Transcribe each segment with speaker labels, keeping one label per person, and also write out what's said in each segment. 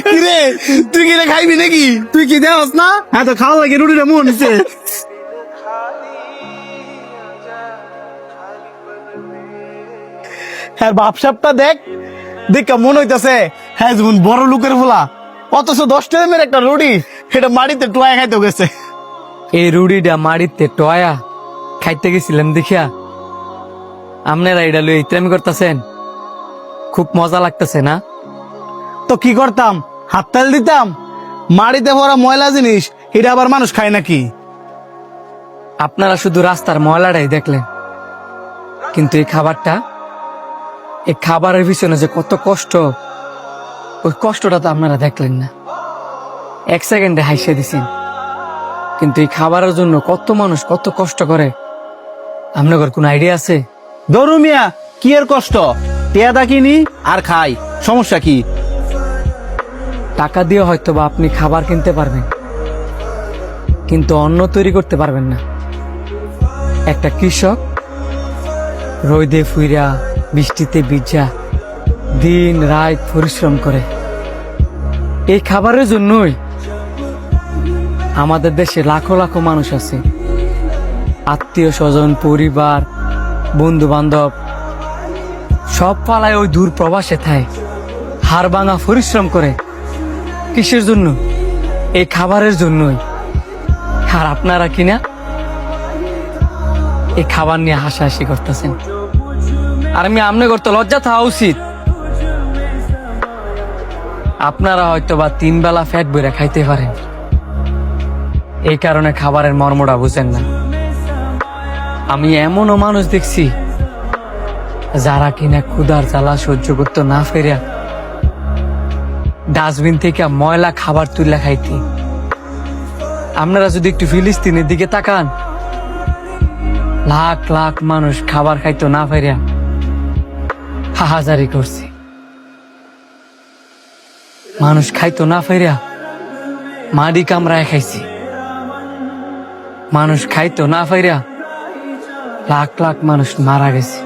Speaker 1: কিরে তুই কি এটা খাইবি নাকি? তুই কি দেওয়াস না? হ্যাঁ তো খাওয়া লাগে, রুটিটা মন হচ্ছে। হ্যাঁ বাপসাপটা দেখ, দেখ মনে হইতাছে হ্যাঁ যেমন বড় লোকের বলা, অথচ 10 টাকা একটা রুটি এটা মাটিতে টোয়া খাইতে গেছে।
Speaker 2: এই রুটিটা মাড়িতে টয়া খাইতে গেছিলাম দেখিয়া আপনারা এটা লই ইত্রামি করতেছেন, খুব মজা লাগতেছে না?
Speaker 1: তো কি করতাম, হাততাল দিতাম? মাটিতে ভরা ময়লা জিনিস এটা আবার মানুষ খায় নাকি?
Speaker 2: আপনারা শুধু রাস্তার ময়লাটাই দেখলেন, কিন্তু এই খাবারটা, এই খাবারের পিছনে যে কত কষ্ট, ওই কষ্টটা তো আপনারা দেখলেন না। 1 সেকেন্ডে হাইসে দিছেন, কিন্তু এই খাবারের জন্য কত মানুষ কত কষ্ট করে আপনার কোন আইডিয়া আছে?
Speaker 1: দরু মিয়া কি এর কষ্ট, পেয়াদা কিনি আর খাই, সমস্যা কি?
Speaker 2: টাকা দিয়ে হয়তো বা আপনি খাবার কিনতে পারবেন, কিন্তু অন্ন তৈরি করতে পারবেন না। একটা কৃষক রোদে ফুইরা বৃষ্টিতে ভিজা দিন রাত পরিশ্রম করে এই খাবারের জন্যই আমাদের দেশে লাখো লাখো মানুষ আছে, আত্মীয় স্বজন, পরিবার, বন্ধু বান্ধব সব পালায় ওই দূর প্রবাসে থাকে, হাড় ভাঙা পরিশ্রম করে। কিসের জন্য? এই খাবারের জন্যই। আর আপনারা কিনা এই খাবার নিয়ে হাসাহাসি করতেছেন। আর আমি আমনে করতে লজ্জা থাকা উচিত। আপনারা হয়তো বা 3 বেলা ফ্যাট বইরা খাইতে পারেন, এই কারণে খাবারের মর্মটা বুঝেন না। আমি এমনও মানুষ দেখছি যারা কিনা ক্ষুধার জ্বালা সহ্য করতে না ফেরিয়া ডাস্টবিন থেকে ময়লা খাবার তুলে খাইতি। আপনারা যদি একটু ফিলিস্তিনের দিকে তাকান, লাখ লাখ মানুষ খাবার খাইতো না ফেরিয়া হাহাজারি করছে। মানুষ খাইতো না ফেরিয়া মাটি কামড়ায় খাইছি। মানুষ খাইতো না ফেরিয়া লাখ লাখ মানুষ মারা গেছে।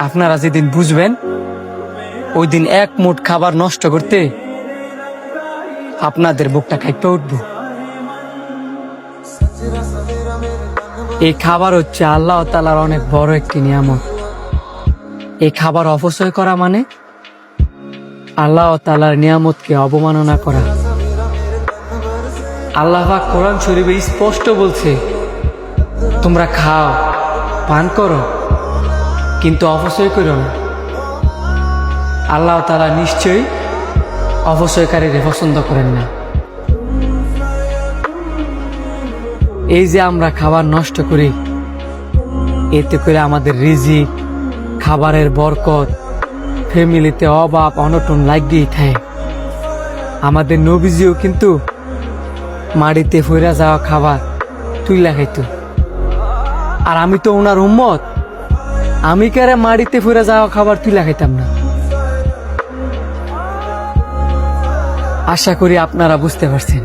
Speaker 2: আপনারা যেদিন বুঝবেন ওই দিন এক মুঠ খাবার নষ্ট করতে আপনাদের বুকটা খাইতে উঠব। এই খাবার হচ্ছে আল্লাহ তাআলার অনেক বড় একটি নিয়ামত। এই খাবার অপচয় করা মানে আল্লাহ তাআলার নিয়ামতকে অবমাননা করা। আল্লাহ পাক কোরআন শরীফে স্পষ্ট বলছে, তোমরা খাও, পান করো, কিন্তু অপচয় করো না। আল্লাহ তাআলা নিশ্চয়ই অপচয়কারীদের পছন্দ করেন না। এই যে আমরা খাবার নষ্ট করি, এতে করে আমাদের রিজিক, খাবারের বরকত, ফ্যামিলিতে অভাব অনটন লাগিয়েই থাকে। আমাদের নবীজিও কিন্তু মাটিতে ফইরা যাওয়া খাবার তুইলা খাইতো। আর আমি তো ওনার উম্মত, আমি কারে মাটিতে ফইরা যাওয়া খাবার তুইলা খাইতাম না। আশা করি আপনারা বুঝতে পারছেন।